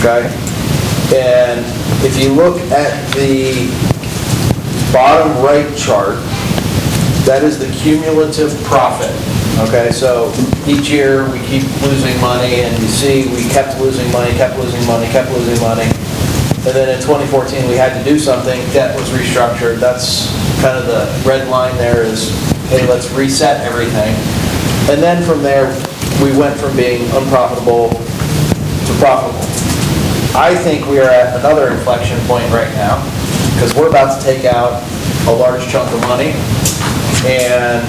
okay? And if you look at the bottom right chart, that is the cumulative profit, okay? So each year we keep losing money, and you see we kept losing money, kept losing money, kept losing money. And then in 2014 we had to do something, debt was restructured. That's kind of the red line there is, hey, let's reset everything. And then from there, we went from being unprofitable to profitable. I think we are at another inflection point right now, because we're about to take out a large chunk of money, and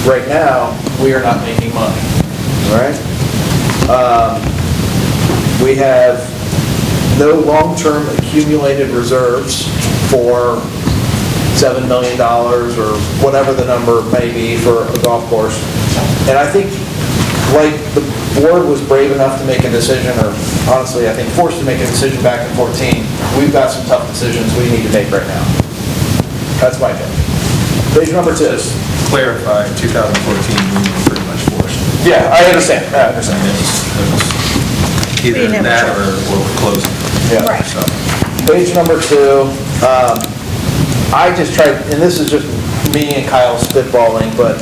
right now, we are not making money, all right? We have no long-term accumulated reserves for $7 million or whatever the number may be for a golf course. And I think, like, the board was brave enough to make a decision, or honestly, I think forced to make a decision back in 14, we've got some tough decisions we need to make right now. That's my opinion. Page number 2. Just clarify, 2014, we were pretty much forced. Yeah, I understand. I understand. It was either that or we're closing. Yeah. Right. So, Page number 2, I just tried, and this is just me and Kyle spitballing, but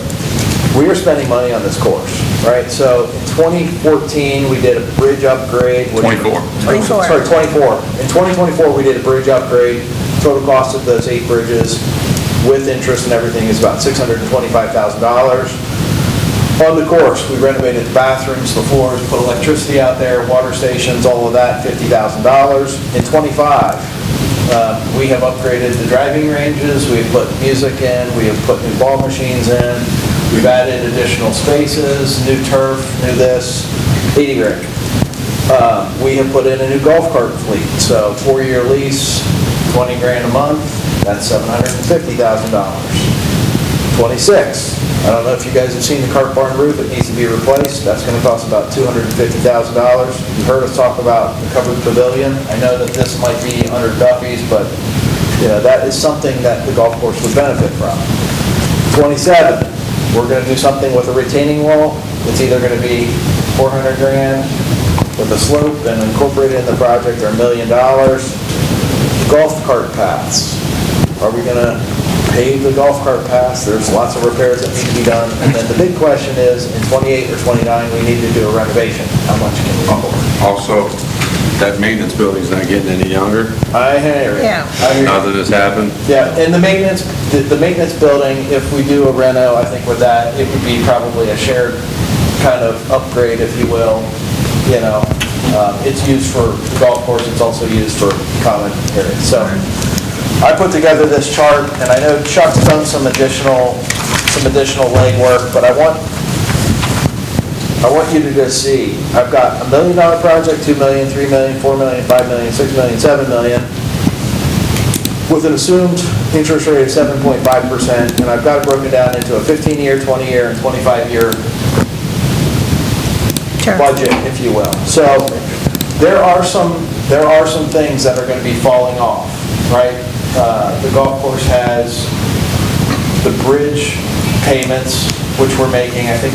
we are spending money on this course, right? So in 2014, we did a bridge upgrade. 24. Sorry, 24. In 2024, we did a bridge upgrade. Total cost of those 8 bridges with interest and everything is about $625,000. On the course, we renovated the bathrooms, the floors, put electricity out there, water stations, all of that, $50,000. In 25, we have upgraded the driving ranges, we've put music in, we have put new ball machines in, we've added additional spaces, new turf, new this, 80 grand. We have put in a new golf cart fleet, so 4-year lease, 20 grand a month, that's $750,000. 26, I don't know if you guys have seen the cart barn roof, it needs to be replaced. That's going to cost about $250,000. You heard us talk about the covered pavilion. I know that this might be under Duffy's, but you know, that is something that the golf course would benefit from. 27, we're going to do something with a retaining wall. It's either going to be 400 grand with a slope and incorporated in the project, or $1 million. Golf cart paths. Are we going to pave the golf cart paths? There's lots of repairs that need to be done. And then the big question is, in 28 or 29, we need to do a renovation. How much can we afford? Also, that maintenance building's not getting any younger. I hear you. Yeah. I hear you. Now that it's happened. Yeah, and the maintenance building, if we do a reno, I think with that, it would be probably a shared kind of upgrade, if you will. You know, it's used for the golf course, it's also used for common areas. So I put together this chart, and I know Chuck's done some additional legwork, but I want you to just see, I've got $1 million project, $2 million, $3 million, $4 million, $5 million, $6 million, $7 million, with an assumed interest rate of 7.5%, and I've got it broken down into a 15-year, 20-year, and 25-year budget, if you will. So there are some things that are going to be falling off, right? The golf course has the bridge payments, which we're making. I think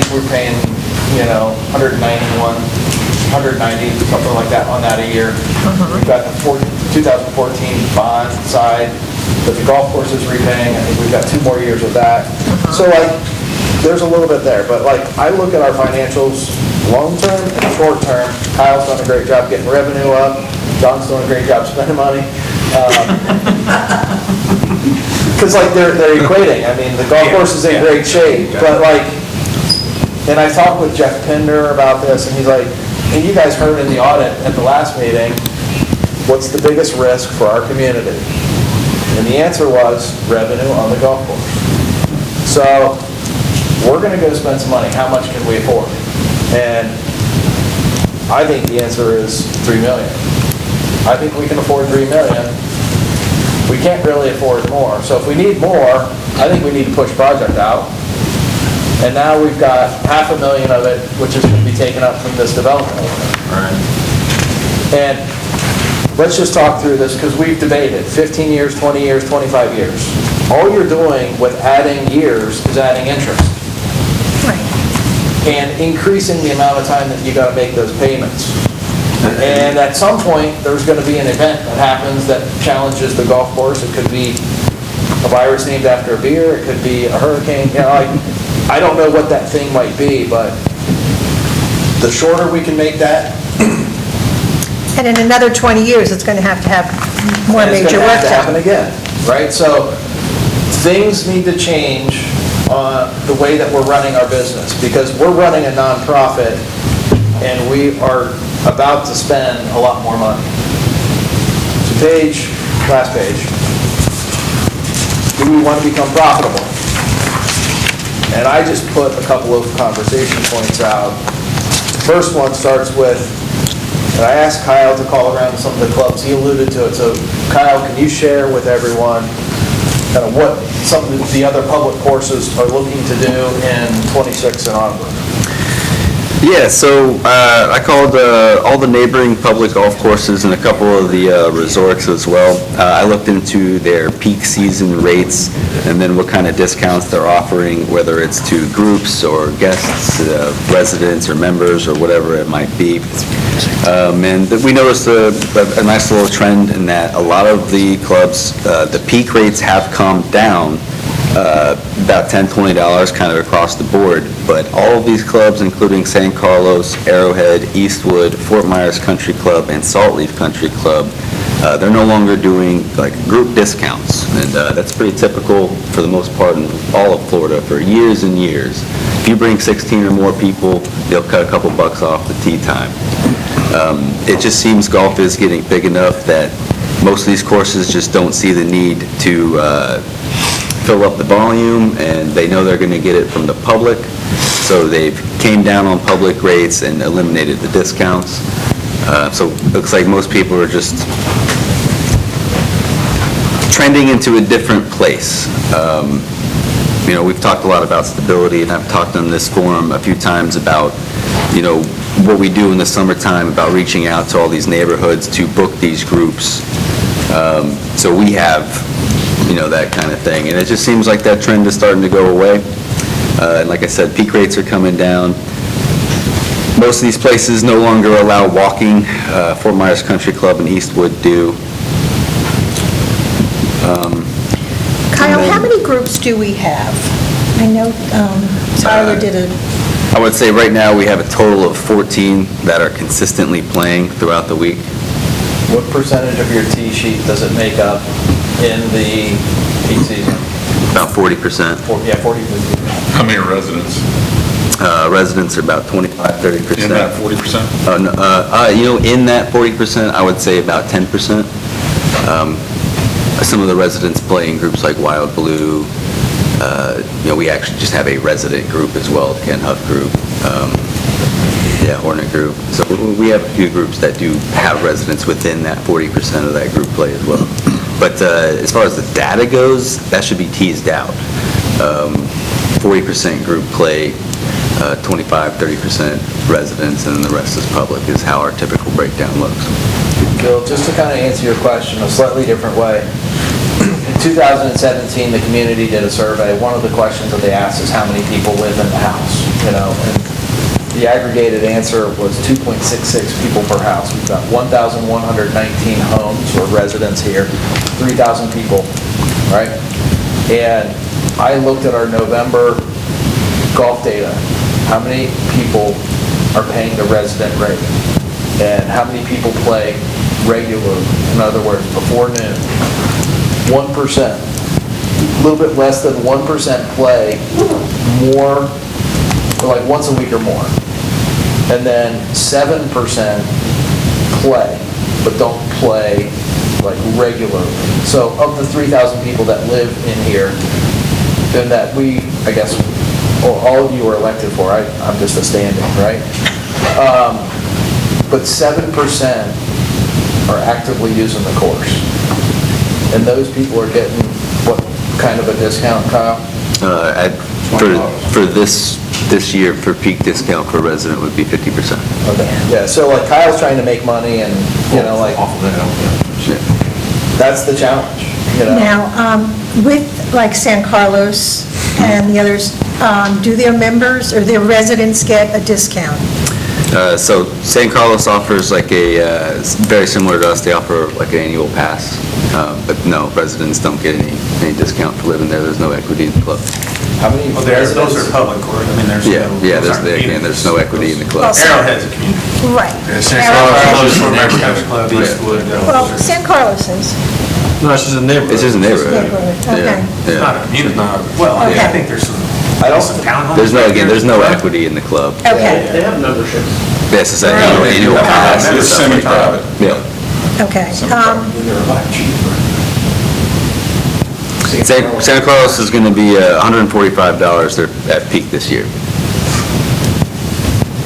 we're paying, you know, 190, something like that on that a year. We've got the 2014 bond side that the golf course is repaying. I think we've got 2 more years of that. So like, there's a little bit there, but like, I look at our financials long-term and short-term. Kyle's done a great job getting revenue up. John's doing a great job spending money. Because like, they're equating. I mean, the golf course is in great shape, but like, and I talked with Jeff Pinder about this, and he's like, and you guys heard in the audit at the last meeting, what's the biggest risk for our community? And the answer was revenue on the golf course. So we're going to go spend some money. How much can we afford? And I think the answer is $3 million. I think we can afford $3 million. We can't really afford more. So if we need more, I think we need to push project out. And now we've got $500,000 of it, which is going to be taken up from this development. right. And let's just talk through this, because we've debated 15 years, 20 years, 25 years. All you're doing with adding years is adding interest. Right. And increasing the amount of time that you got to make those payments. And at some point, there's going to be an event that happens that challenges the golf course. It could be a virus named after a beer, it could be a hurricane, I don't know what that thing might be, but the shorter we can make that. And in another 20 years, it's going to have more major work It's going to have to happen done. again, right? So things need to change the way that we're running our business, because we're running a nonprofit and we are about to spend a lot more money. So last page. Do we want to become profitable? And I just put a couple of conversation points out. First one starts with, and I asked Kyle to call around some of the clubs. He alluded to it. So Kyle, can you share with everyone kind of what some of the other public courses are looking to do in 26 and onward? Yeah, so I called all the neighboring public golf courses and a couple of the resorts as well. I looked into their peak season rates and then what kind of discounts they're offering, whether it's to groups or guests, residents or members or whatever it might be. And we noticed a nice little trend in that a lot of the clubs, the peak rates have come down about $10, $20 kind of across the board, but all of these clubs, including San Carlos, Arrowhead, Eastwood, Fort Myers Country Club, and Salt Leaf Country Club, they're no longer doing like group discounts, and that's pretty typical for the most part in all of Florida for years and years. If you bring 16 or more people, they'll cut a couple bucks off the tee time. It just seems golf is getting big enough that most of these courses just don't see the need to fill up the volume, and they know they're going to get it from the public, so they've came down on public rates and eliminated the discounts. So it looks like most people are just trending into a different place. We've talked a lot about stability, and I've talked on this forum a few times about, what we do in the summertime about reaching out to all these neighborhoods to book these groups. So we have that kind of thing. And it just seems like that trend is starting to go away. And like I said, peak rates are coming down. Most of these places no longer allow walking. Fort Myers Country Club and Eastwood do. Kyle, how many groups do we have? I know Tyler did a... I would say right now we have a total of 14 that are consistently playing throughout the week. What percentage of your tee sheet does it make up in the peak season? About 40%. 40%. How many residents? Residents are about 25-30%. In that 40%? In that 40%, I would say about 10%. Some of the residents play in groups like Wild Blue. We actually just have a resident group as well, Ken Huff group. Hornet group. So we have a few groups that do have residents within that 40% of that group play as well. But as far as the data goes, that should be teased out. 40% group play, 25-30% residents, and then the rest is public is how our typical breakdown looks. Bill, just to kind of answer your question a slightly different way, in 2017, the community did a survey. One of the questions that they asked is how many people live in the house, and the aggregated answer was 2.66 people per house. We've got 1,119 homes or residents here, 3,000 people, right? And I looked at our November golf data. How many people are paying the resident rate? And how many people play regularly? In other words, before noon. 1%. A little bit less than 1% play more, like once a week or more. And then 7% play, but don't play like regularly. So of the 3,000 people that live in here, then that we, I guess, or all of you are elected for, I'm just a stand-in, right? But 7% are actively using the course. And those people are getting what kind of a discount, Kyle? For this year, for peak discount for resident would be 50%. Okay, yeah, so like Kyle's trying to make money and, Off of that. that's the challenge, Now, with like San Carlos and the others, do their members or their residents get a discount? So San Carlos offers like very similar to us, they offer like an annual pass. But no, residents don't get any discount for living there. There's no equity in the club. How many Well, residents? those are public court, I mean, there's. There's no equity in the club. Arrowhead's a community. Right. San Arrowhead. Carlos, Member Country Club, Eastwood. Well, San Carlos is. No, it's just a neighborhood. It's just a neighborhood. Neighborhood, okay. It's not a community. Well, I Okay. think there's some. I don't- some townhomes. There's no equity in the club. Okay, They have memberships. Yes, it's an annual pass. It's semi-private. Yeah. okay. Santa Claus is going to be $145 at peak this year,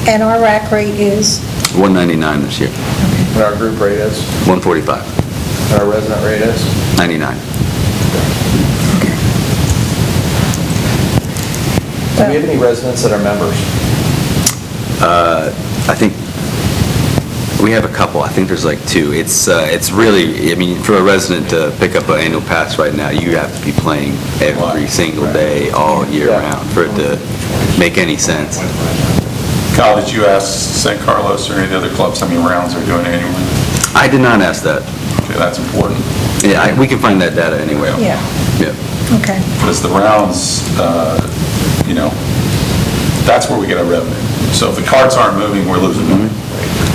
And our rack rate is, $199 this year, And our group rate is, $145, and our resident rate is? $99. Do we have any residents that are members? I think we have a couple. I think there's like two. It's really, I mean, for a resident to pick up an annual pass right now, you have to be playing every single day, all year Yeah. round, for it to make any sense. Kyle, did you ask St. Carlos or any of the other clubs how many rounds they're doing annually? I did not ask that. Okay, that's important. Yeah, we can find that data anyway. yeah, Yeah. okay. Because the rounds, that's where we get our revenue. So if the carts aren't moving, we're losing money.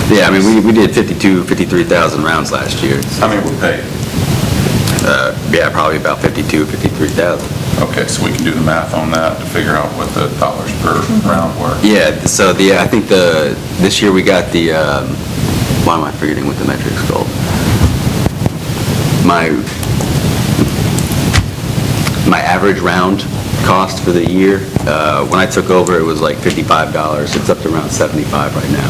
Yeah, I mean, we did 53,000 rounds last year. How many were paid? Yeah, probably about 53,000. Okay, so we can do the math on that to figure out what the dollars per round were. Yeah, so I think this year we got why am I forgetting what the metric's called? My average round cost for the year, when I took over, it was like $55. It's up to around $75 right now.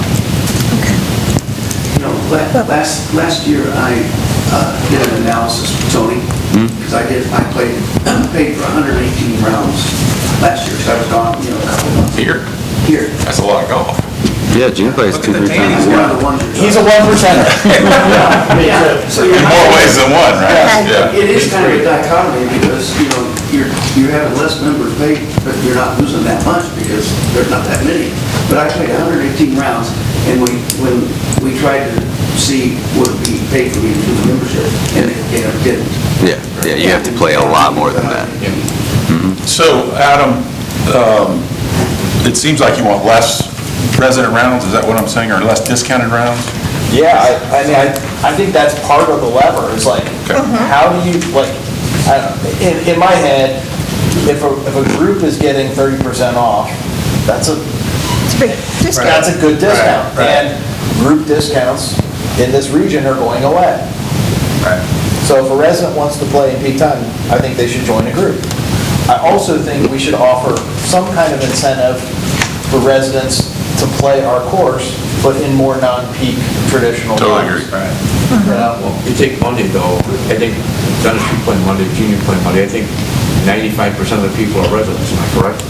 You know, last year, I did an analysis with Tony, because I paid for 118 rounds last year, because I was gone, a couple of months. Here? Here. That's a lot of golf. Yeah, Gene plays Look at 2-3 the times. He's one of the ones. He's a 1%er. So you're In more ways than one, right? Yeah. It is kind of a dichotomy, because, you're having less members paid, but you're not losing that much, because there's not that many. But I played 118 rounds, and when we tried to see what would be paid for me to do the membership, and it didn't. Yeah, you have to play a lot more than that. So, Adam, it seems like you want less resident rounds, is that what I'm saying, or less discounted rounds? Yeah, I think that's part of the lever, is like, how do you, like, I don't know, in my head, if a group is getting 30% off, that's a It's a big discount. That's a good discount. Right. And group discounts in this region are going away. Right. So if a resident wants to play in peak time, I think they should join a group. I also think we should offer some kind of incentive for residents to play our course, but in more non-peak traditional Totally times. agree. You know? Well, you take Monday though, I think Dunn Street playing Monday, Junior playing Monday, I think 95% of the people are residents, am I correct?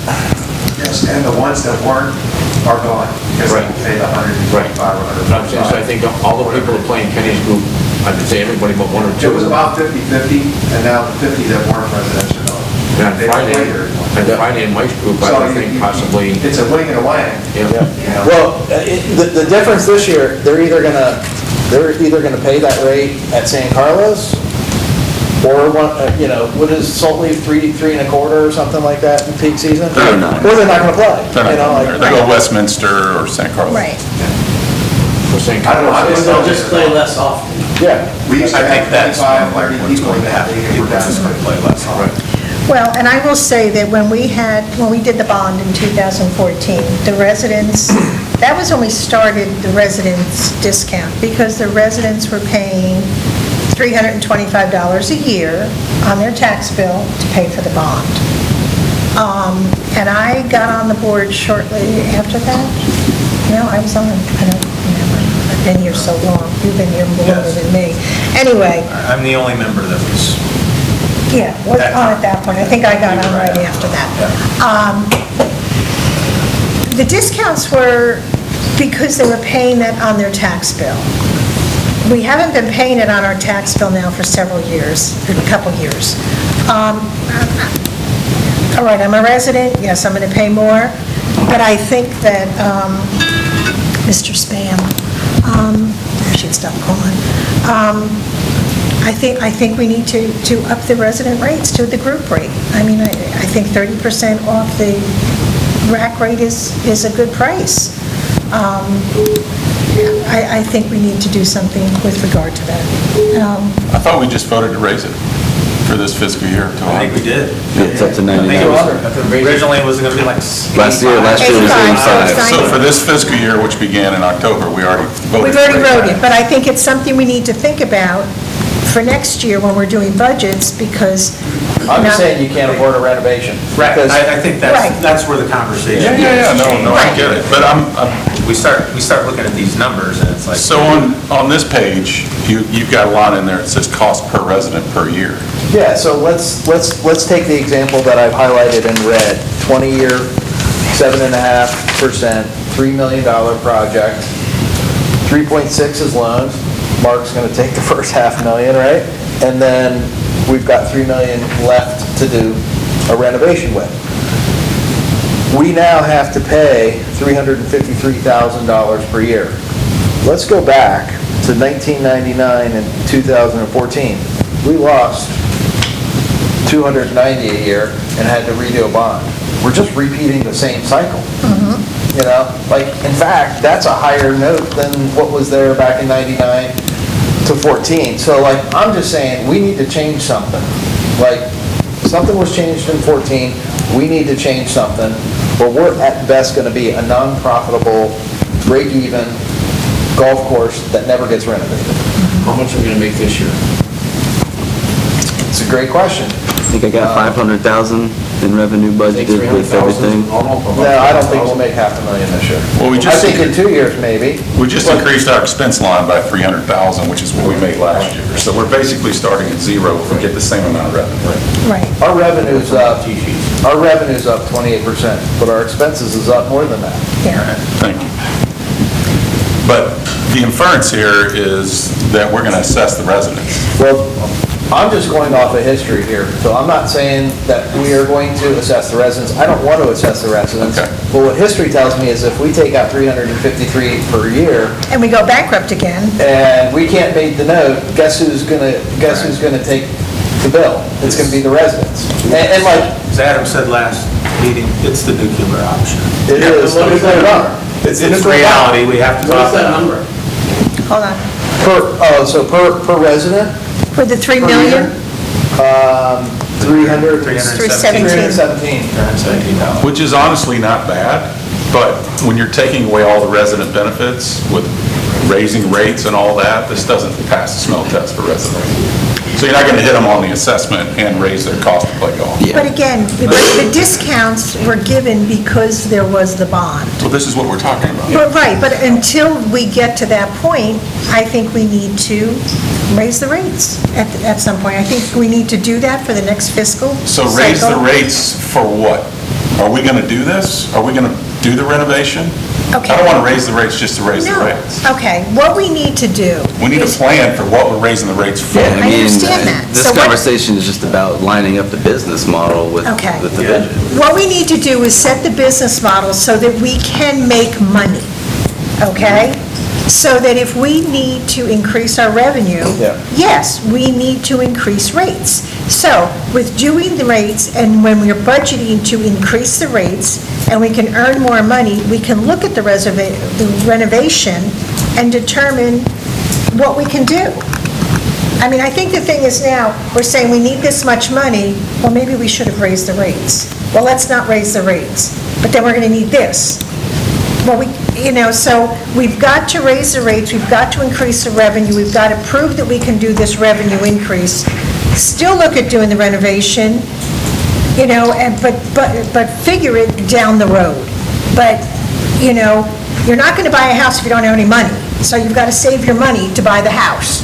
Yes, and the ones that weren't are gone, because they paid $125 or I'm saying, so I think all the people that play in Kenny's group, I'd say everybody but one or two. It was about 50-50, and now the 50 that weren't residential are. And They don't play Friday, here. and Friday in Mike's group, I So would think possibly, It's a wing and a wang. yeah. you know? Well, the difference this year, they're either gonna pay that rate at San Carlos, or what is Salt Leaf, 3.25 or something like that in peak season? Or not. Or they're not gonna play. They're not like- going there. They go Westminster or St. Carlos. Right. For St. I don't know, I Carlos. just They'll just play less often. Yeah. We used to I think have that's 25, like 30 what's people going to that happen. day, and People we're down just to going to play less. Well, and I will say that when we did the bond in 2014, the residents, that was when we started the residents discount, because the residents were paying $325 a year on their tax bill to pay for the bond. And I got on the board shortly after that. No, I was on, I don't remember. I've been here so long. You've been here longer than me. Anyway, I'm the only member that was, yeah, was on at that point. I think I got on right after that. The discounts were because they were paying that on their tax bill. We haven't been paying it on our tax bill now for several years, a couple years. All right, I'm a resident, yes, I'm going to pay more, but I think that Mr. Spam. I should stop calling. I think we need to up the resident rates to the group rate. I mean, I think 30% off the rack rate is a good price. I think we need to do something with regard to that. I thought we just voted to raise it for this fiscal year. I think we did. It's up to I think 99. it was, originally it was going to be like. Last year was 85. So for this fiscal year, which began in October, we already voted. We've already wrote it, but I think it's something we need to think about for next year when we're doing budgets, because... I'm just saying you can't afford a renovation. Right, because- I think Right. that's where the conversation. Yeah, no, I get it. But We start looking at these numbers and it's like. so on this page, you've got a line in there that says cost per resident per year. Yeah, so let's take the example that I've highlighted in red, 20-year, 7.5%, $3 million project, 3.6 is loans. Mark's going to take the first $500,000, right? And then we've got $3 million left to do a renovation with. We now have to pay $353,000 per year. Let's go back to 1999 and 2014. We lost $290 a year and had to redo a bond. We're just repeating the same cycle. You know, like, in fact, that's a higher note than what was there back in 99 to 14. So, like, I'm just saying, we need to change something. Like, something was changed in 14, we need to change something, or we're at best gonna be a non-profitable, break-even golf course that never gets renovated. How much are we gonna make this year? It's a great question. I think I got 500,000 in revenue budgeted with everything. No, I don't think we'll make $500,000 this year. Well, we I just, think in 2 years, maybe. we just increased our expense line by 300,000, which is what we made last year. So we're basically starting at zero if we get the same amount of revenue. Right. Our revenue's up 28%, but our expenses is up more than that. Yeah. Thank you. But the inference here is that we're going to assess the residents. Well, I'm just going off of history here, so I'm not saying that we are going to assess the residents. I don't want to assess the residents. Okay. But what history tells me is if we take out 353 per year, And we go bankrupt again. and we can't make the note, guess who's gonna take the bill? It's gonna be the residents. And like, As Adam said last meeting, it's the nuclear option. it is the nuclear bomb. It's the nuclear bomb. reality, we have to talk What's that about. number? Hold on. Per resident, For the 3 million? 317. 317. Which is honestly not bad, but when you're taking away all the resident benefits with raising rates and all that, this doesn't pass the smell test for residents. So you're not going to hit them on the assessment and raise their cost to play golf. But again, the discounts were given because there was the bond. Well, this is what we're talking about. But right, but until we get to that point, I think we need to raise the rates at some point. I think we need to do that for the next fiscal So raise the cycle. rates for what? Are we going to do this? Are we going to do the renovation? Okay. I don't want to raise the rates just to raise the No. rates. Okay, what we need to do. We need a is- plan for what we're raising the rates for. I understand that. This So what- conversation is just about lining up the business model with Okay. with the budget. What we need to do is set the business model so that we can make money, okay? So that if we need to increase our revenue, Yeah. yes, we need to increase rates. So with doing the rates, and when we're budgeting to increase the rates, and we can earn more money, we can look at the renovation and determine what we can do. I mean, I think the thing is now, we're saying we need this much money, well, maybe we should have raised the rates. Well, let's not raise the rates, but then we're going to need this. Well, so we've got to raise the rates, we've got to increase the revenue, we've got to prove that we can do this revenue increase, still look at doing the renovation, but figure it down the road. But, you're not going to buy a house if you don't have any money, so you've got to save your money to buy the house.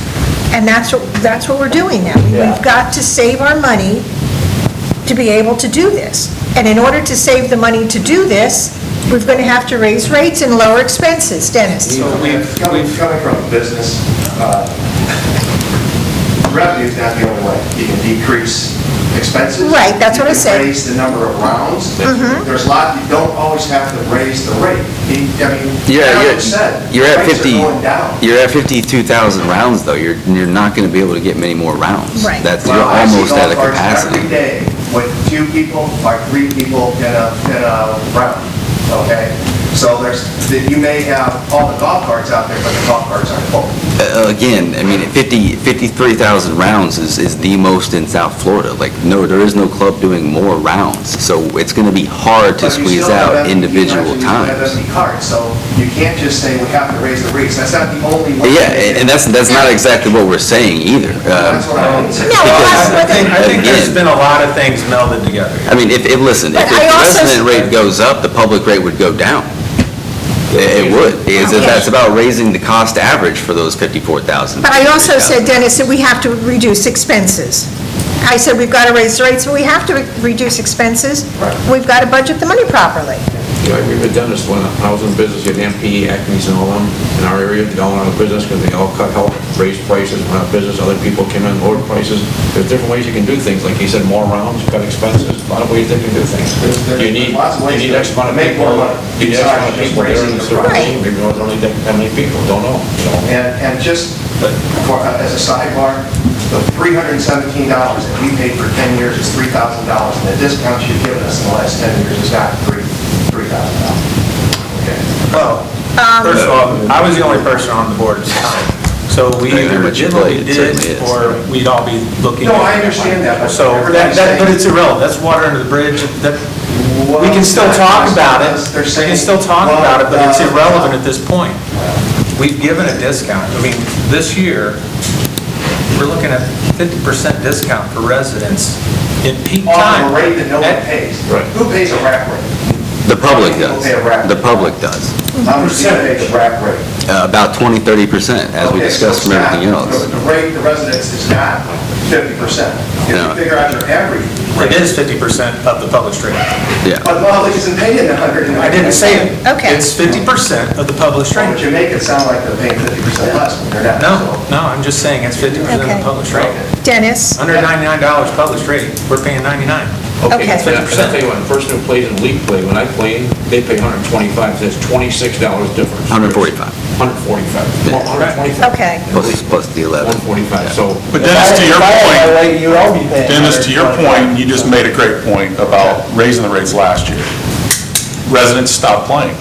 And that's what we're doing now. Yeah. We've got to save our money to be able to do this. And in order to save the money to do this, we're going to have to raise rates and lower expenses. Dennis? So coming from a business, revenue's not the only way. You can decrease expenses. Right, that's what I said. You can raise the number of rounds. There's a lot, you don't always have to raise the rate. I mean, like you said, You're at rates are 50, going down. you're at 52,000 rounds, though. You're not going to be able to get many more rounds. Right. That's, Well, you're I see almost at a golf carts capacity. every day with 2 people or 3 people in a round, okay? So you may have all the golf carts out there, but the golf carts aren't full. Again, I mean, 53,000 rounds is the most in South Florida. Like, no, there is no club doing more rounds. So it's going to be hard to But you squeeze still have out empty- individual you have times. empty carts, so you can't just say we have to raise the rates. That's not the only one. Yeah, and that's not exactly what we're saying either. That's what I mean. No, well, that's what they- I think there's Again- been a lot of things melded together. I mean, listen, But if the I also- resident rate goes up, the public rate would go down. It would, because Okay. that's about raising the cost average for those 54,000. But I also said, Dennis, that we have to reduce expenses. I said, we've got to raise the rates, but we have to reduce expenses. We've got to budget the money properly. Yeah, I agree with Dennis, when I was in business, you had MP, Acme's and all them in our area, they all went out of business because they all cut out, raised prices, went out of business, other people came in, lowered prices. There's different ways you can do things, like he said, more rounds, cut expenses, a lot of ways they can do things. You need lots of ways you need to X amount of make people, more money. you need X amount of Besides people there in raising a the certain price. team, maybe it's only that many people, don't know, you know. And just as a sidebar, the $317 that we paid for 10 years is $3,000, and the discounts you've given us in the last 10 years has got $3,000. Okay. Well, first of all, I was the only person on the board at the time. So we Depending on either what you did what we played, it did, certainly is. or we'd all be looking. No, at I it. understand that, but So, everybody's but saying- it's irrelevant, that's water under the bridge. We can still talk about it, They're we saying- can still talk about it, but it's Well, irrelevant at this point. We've given a discount. I mean, this year, we're looking at 50% discount for residents in peak Off time. of a rate that no one At- pays. Right. Who pays a rack rate? The public People does. pay a rack The rate. public does. How much do you pay the rack rate? About 20-30%, as we Okay, so discussed from it's not- everything else. The rate, the residents is not 50%. If No. you figure out your average rate. It is 50% of the public street. Yeah. But Molly isn't paying 100. I didn't say it. Okay. It's 50% of the public street. But you make it sound like they're paying 50% less when they're not. No, no, I'm just saying it's 50% of Okay. the public street. Dennis? Under $99 public street, we're paying 99. Okay. I'll tell you what, the person who plays in league play, when I play, they pay 125, that's $26 difference. 145. 145. Well, 125. Okay. Plus the 11. 145, so. But Dennis, to your If I had my point, way, you'd all be paying Dennis, to your point, you 125. just made a great point about raising the rates last year. Residents stopped playing.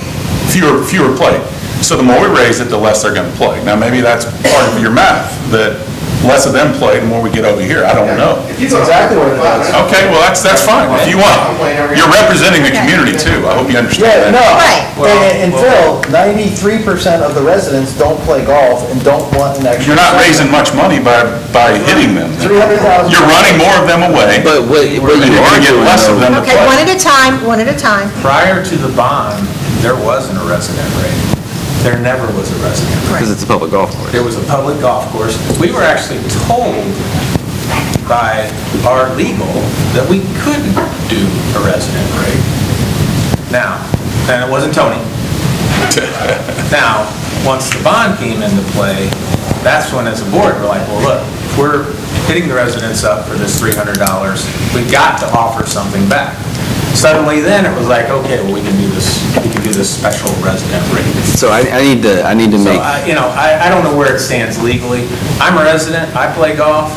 Fewer played. So the more we raise it, the less they're going to play. Now, maybe that's part of your math, that less of them play, the more we get over here. I don't know. If you That's go exactly what it 125, is. Okay, well, that's fine, if you want. You're representing the Okay. community too, I hope you Yeah, understand no, that. Right. and Phil, 93% of the residents don't play golf and don't want an extra. You're not raising much money by hitting them. 300,000. You're running more of them away. But what and you you're are gonna get doing, less of them though, to Okay, one play. at a time, one at a time. Prior to the bond, there wasn't a resident rate. There never was a resident rate. because it's a public golf course. There was a public golf course. We were actually told by our legal that we couldn't do a resident rate. Now, and it wasn't Tony. Now, once the bond came into play, that's when as a board, we're like, well, look, if we're hitting the residents up for this $300, we've got to offer something back. Suddenly then, it was like, okay, well, we can do this special resident rate. So I need to So, make, I don't know where it stands legally. I'm a resident, I play golf.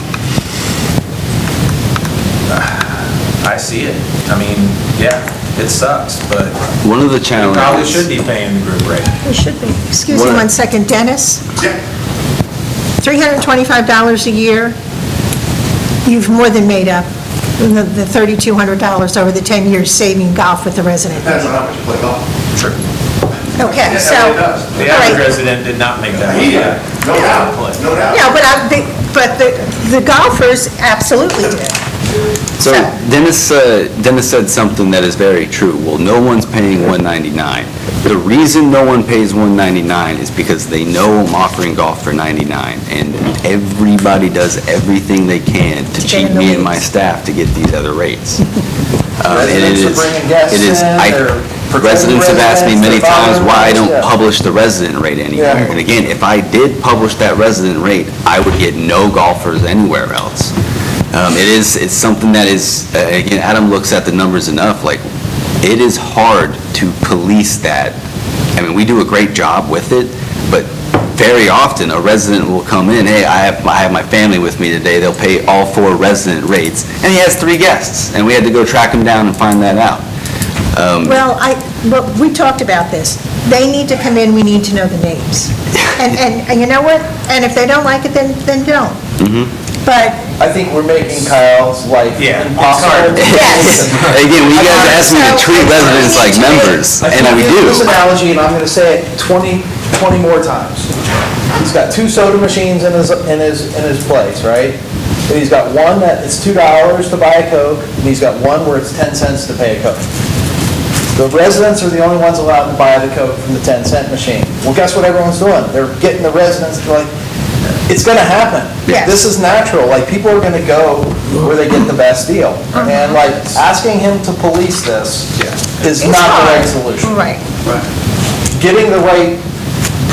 I see it. I mean, yeah, it sucks, but one of the we challenges. probably should be paying the group rate. We should be. Excuse me What- 1 second, Dennis? Yeah. $325 a year, you've more than made up the $3,200 over the 10 years saving golf with the resident. Depends on how much you play golf. True. Okay, Yeah, so. it does. The all average right. resident did not make that. He did, no doubt, no doubt. Yeah, but the golfers absolutely did. So Dennis said something that is very true. Well, no one's paying $199. The reason no one pays $199 is because they know I'm offering golf for $99, and everybody does everything they can to cheat in the me and my weeds. staff to get these other rates. Residents are bringing guests in, they're Residents have asked me many times why I don't Yeah. publish the resident rate anywhere. Yeah. And again, if I did publish that resident rate, I would get no golfers anywhere else. It's something that is, again, Adam looks at the numbers enough, like, it is hard to police that. I mean, we do a great job with it, but very often, a resident will come in, hey, I have my family with me today, they'll pay all 4 resident rates, and he has 3 guests, and we had to go track him down and find that out. Well, we talked about this. They need to come in, we need to know the names. And you know what? And if they don't like it, then don't. But, I think we're making Kyle's life Yeah, it's impossible. hard. yes. Again, you guys asked me to treat residents like members, and we do. This analogy, and I'm going to say it 20 more times. He's got 2 soda machines in his place, right? And he's got one that it's $2 to buy a Coke, and he's got one where it's 10 cents to pay a Coke. The residents are the only ones allowed to buy the Coke from the 10-cent machine. Well, guess what everyone's doing? They're getting the residents to like, it's going to happen. Yes. This is natural. Like, people are going to go where they get the best deal. And like, asking him to police this is It's not the right hard. solution. Right. Getting the right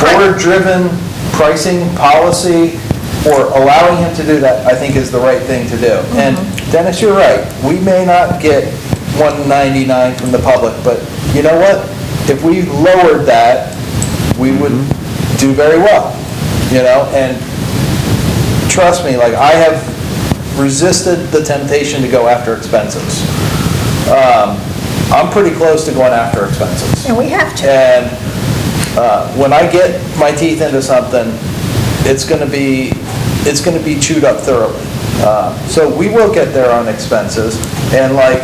board-driven pricing policy or allowing him to do that, I think is the right thing to do. And Dennis, you're right. We may not get $1.99 from the public, but you know what? If we lowered that, we would do very well, you know? And trust me, like, I have resisted the temptation to go after expenses. I'm pretty close to going after expenses. And we have to. And when I get my teeth into something, it's going to be chewed up thoroughly. So we will get there on expenses, and like,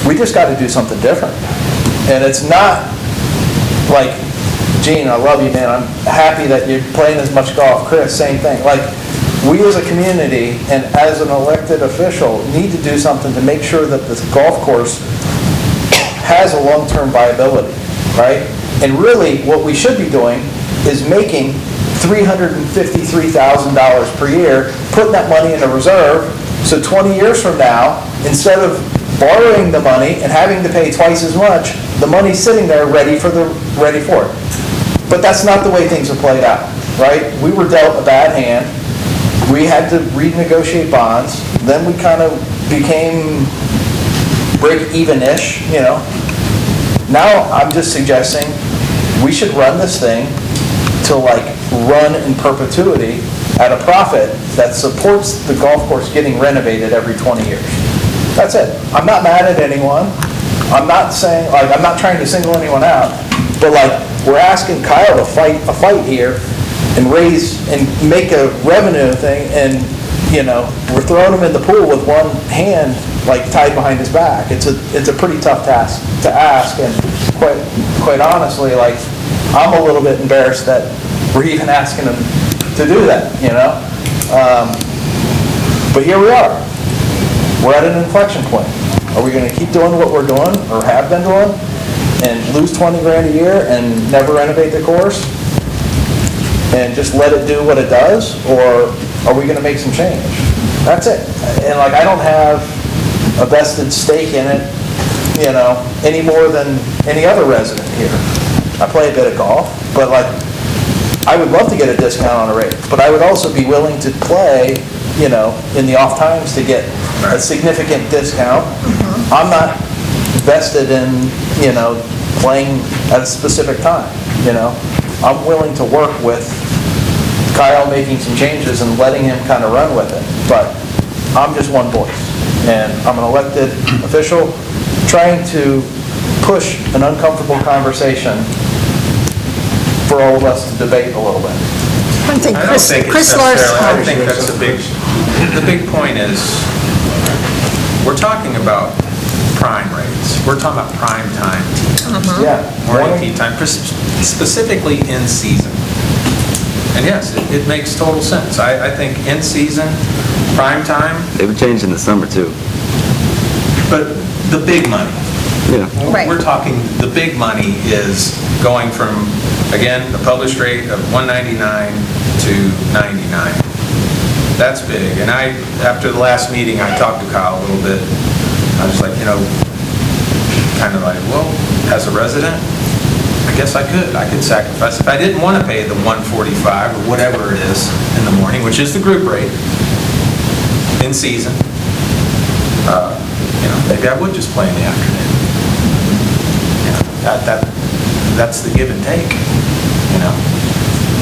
we just got to do something different. And it's not like, Gene, I love you, man. I'm happy that you're playing as much golf. Chris, same thing. Like, we as a community and as an elected official need to do something to make sure that this golf course has a long-term viability, right? And really, what we should be doing is making $353,000 per year, putting that money in a reserve, so 20 years from now, instead of borrowing the money and having to pay twice as much, the money's sitting there ready for it. But that's not the way things are played out, right? We were dealt a bad hand. We had to renegotiate bonds. Then we kind of became break-even-ish, you know. Now I'm just suggesting we should run this thing to like run in perpetuity at a profit that supports the golf course getting renovated every 20 years. That's it. I'm not mad at anyone. I'm not saying, like, I'm not trying to single anyone out, but like, we're asking Kyle to fight a fight here and raise and make a revenue thing, and, you know, we're throwing him in the pool with one hand, like, tied behind his back. It's a pretty tough task to ask, and quite honestly, like, I'm a little bit embarrassed that we're even asking him to do that, you know? But here we are. We're at an inflection point. Are we going to keep doing what we're doing, or have been doing, and lose 20 grand a year and never renovate the course, and just let it do what it does, or are we going to make some change? That's it. And like, I don't have a vested stake in it, you know, any more than any other resident here. I play a bit of golf, but like, I would love to get a discount on a rate, but I would also be willing to play, you know, in the off times to get a significant discount. I'm not vested in, you know, playing at a specific time, you know. I'm willing to work with Kyle making some changes and letting him kind of run with it, but I'm just one voice, and I'm an elected official trying to push an uncomfortable conversation for all of us to debate a little bit. I think I don't think it's Chris necessarily, I Larson. think that's the big point is, we're talking about prime rates. We're talking about prime time tee times. Yeah. Morning tee time, specifically in season. And yes, it makes total sense. I think in season, prime time, They would change in the summer, too. but the big money. Yeah. Right. We're talking, the big money is going from, again, the published rate of $1.99 to $99. That's big. And after the last meeting, I talked to Kyle a little bit. I was like, you know, kind of like, well, as a resident, I guess I could sacrifice. If I didn't want to pay the $145 or whatever it is in the morning, which is the group rate, in season, maybe I would just play in the afternoon. That's the give and take,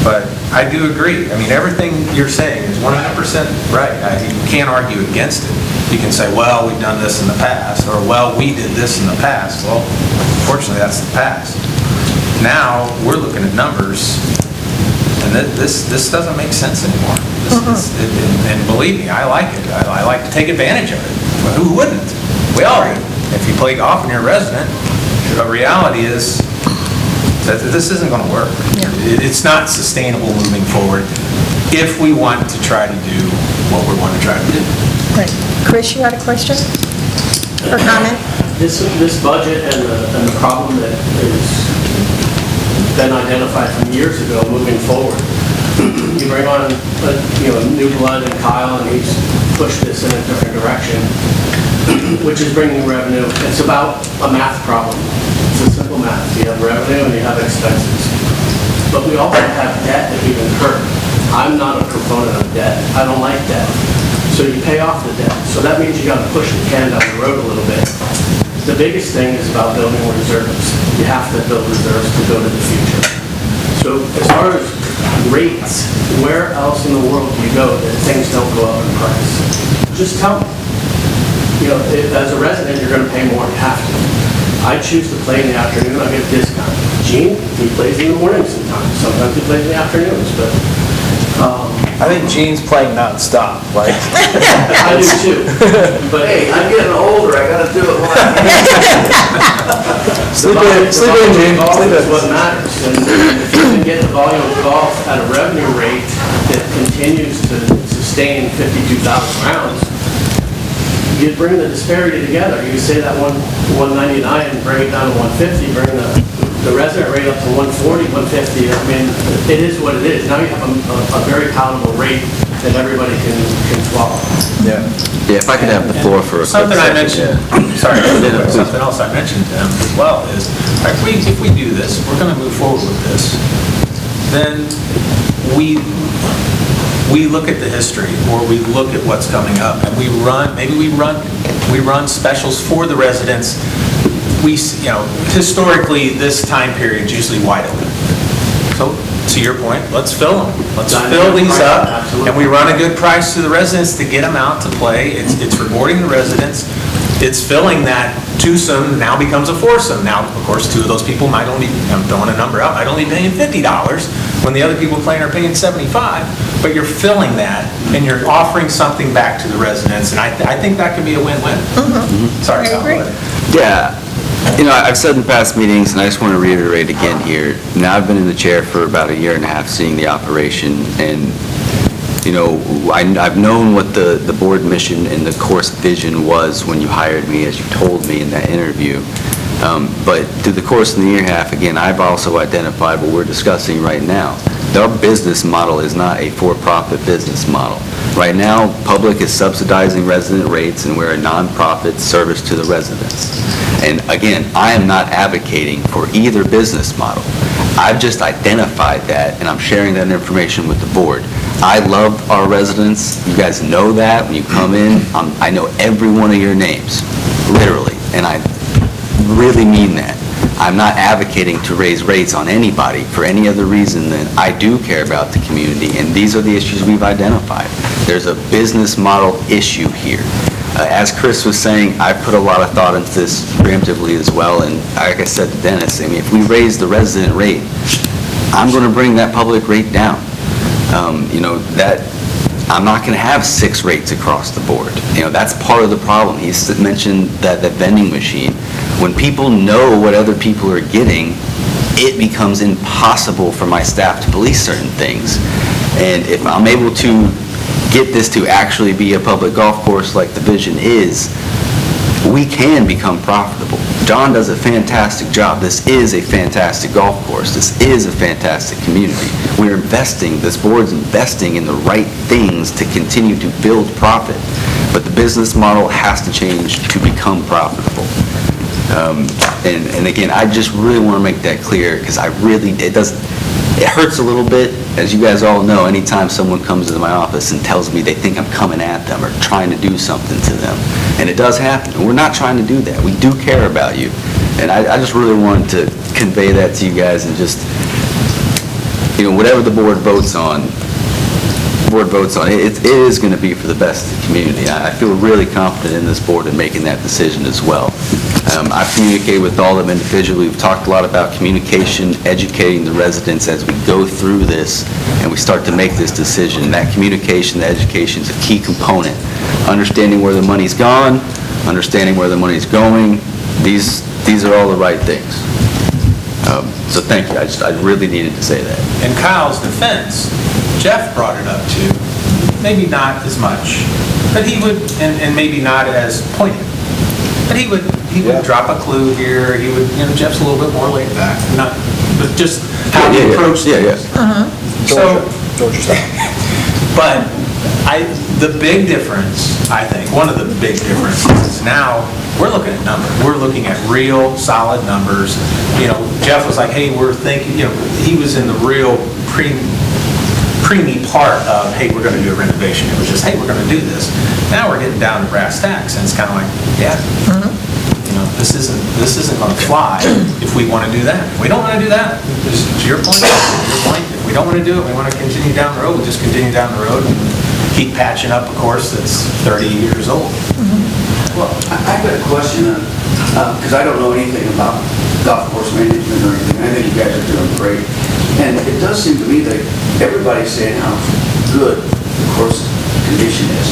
But I do agree. I mean, everything you're saying is 100% right. You can't argue against it. You can say, well, we've done this in the past, or, well, we did this in the past. Well, unfortunately, that's the past. Now, we're looking at numbers, and this doesn't make sense anymore. And believe me, I like it. I like to take advantage of it. But who wouldn't? We all do. If you play golf and you're a resident, the reality is that this isn't going to work. Yeah. It's not sustainable moving forward if we want to try to do what we want to try to do. Right. Chris, you had a question or comment? This budget and the problem that has been identified from years ago moving forward, you bring on new blood and Kyle, and he's pushed this in a different direction, which is bringing revenue. It's about a math problem. It's a simple math. You have revenue and you have expenses. But we also have debt that we've incurred. I'm not a proponent of debt. I don't like debt. So you pay off the debt. So that means you got to push the can down the road a little bit. The biggest thing is about building reserves. You have to build reserves to go to the future. So as far as rates, where else in the world do you go that things don't go up in price? Just tell me. As a resident, you're going to pay more. You have to. I choose to play in the afternoon. I get a discount. Gene, he plays in the morning sometimes. Sometimes he plays in the afternoons, but I think Gene's playing nonstop, like. I do too. But Hey, I'm getting older, I gotta do it while I can. Sleep in, Gene. golf Sleep is in. what matters. And if you can get the volume of golf at a revenue rate that continues to sustain 52,000 rounds, you bring the disparity together. You say that 199 and bring it down to 150, bring the resident rate up to 140, 150. I mean, it is what it is. Now you have a very palatable rate that everybody can swallow. Yeah. Yeah, if I could have the floor for a quick Something I second, mentioned, sorry, something else I mentioned to them as well is, if we do this, we're going to move forward with this, then we look at the history, or we look at what's coming up, and we run specials for the residents. Historically, this time period is usually wide open. So, to your point, let's fill them. Let's fill these up, and we run a good price to the residents to get them out to play. It's rewarding the residents. It's filling that twosome now becomes a foursome. Now, of course, two of those people might only, I'm throwing a number out, might only be paying $50 when the other people playing are paying $75. But you're filling that, and you're offering something back to the residents, and I think that could be a win-win. Sorry, I agree. Yeah, I've said in past meetings, and I just want to reiterate again here, now I've been in the chair for about a year and a half seeing the operation, and I've known what the board mission and the course vision was when you hired me, as you told me in that interview. But through the course of the year and a half, again, I've also identified what we're discussing right now. Our business model is not a for-profit business model. Right now, public is subsidizing resident rates, and we're a nonprofit service to the residents. And again, I am not advocating for either business model. I've just identified that, and I'm sharing that information with the board. I love our residents. You guys know that when you come in. I know every one of your names, literally, and I really mean that. I'm not advocating to raise rates on anybody for any other reason than I do care about the community, and these are the issues we've identified. There's a business model issue here. As Chris was saying, I put a lot of thought into this preemptively as well, and like I said to Dennis, I mean, if we raise the resident rate, I'm going to bring that public rate down. I'm not going to have 6 rates across the board. That's part of the problem. He mentioned that the vending machine. When people know what other people are getting, it becomes impossible for my staff to police certain things. And if I'm able to get this to actually be a public golf course like the vision is, we can become profitable. John does a fantastic job. This is a fantastic golf course. This is a fantastic community. We're investing, this board's investing in the right things to continue to build profit. But the business model has to change to become profitable. And again, I just really want to make that clear, because it hurts a little bit, as you guys all know, anytime someone comes into my office and tells me they think I'm coming at them or trying to do something to them. And it does happen, and we're not trying to do that. We do care about you. And I just really wanted to convey that to you guys, and just, whatever the board votes on, it is going to be for the best of the community. I feel really confident in this board in making that decision as well. I've communicated with all of them individually. We've talked a lot about communication, educating the residents as we go through this and we start to make this decision. That communication, that education is a key component. Understanding where the money's gone, understanding where the money's going, these are all the right things. So thank you. I really needed to say that. In Kyle's defense, Jeff brought it up too, maybe not as much, but he would, and maybe not as pointed, but he would drop a clue here, he would, Jeff's a little bit more laid back, but just how he approached things. So, but the big difference, I think, one of the big differences is now we're looking at numbers. We're looking at real solid numbers. Jeff was like, hey, we're thinking, he was in the real preemie part of, hey, we're going to do a renovation. It was just, hey, we're going to do this. Now we're getting down to brass tacks, and it's kind of like, yeah, this isn't going to fly if we want to do that. If we don't want to do that, to your point, if we don't want to do it, we want to continue down the road, we'll just continue down the road and keep patching up a course that's 30 years old. Well, I've got a question, because I don't know anything about golf course management or anything. I think you guys are doing great. And it does seem to me that everybody's saying how good the course condition is.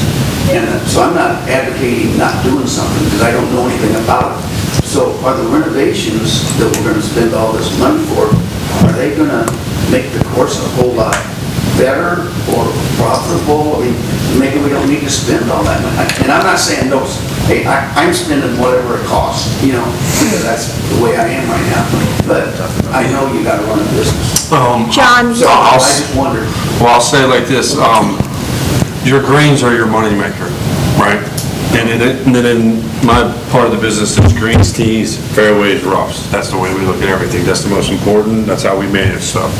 And so I'm not advocating not doing something because I don't know anything about it. So are the renovations that we're going to spend all this money for, are they going to make the course a whole lot better or profitable? I mean, maybe we don't need to spend all that money. And I'm not saying no, hey, I'm spending whatever it costs, because that's the way I am right now. But I know you got to run a business. John? So I just wondered. Well, I'll say it like this, your greens are your moneymaker, right? And then in my part of the business, it's greens, tees, fairways, roughs. That's the way we look at everything. That's the most important. That's how we manage stuff.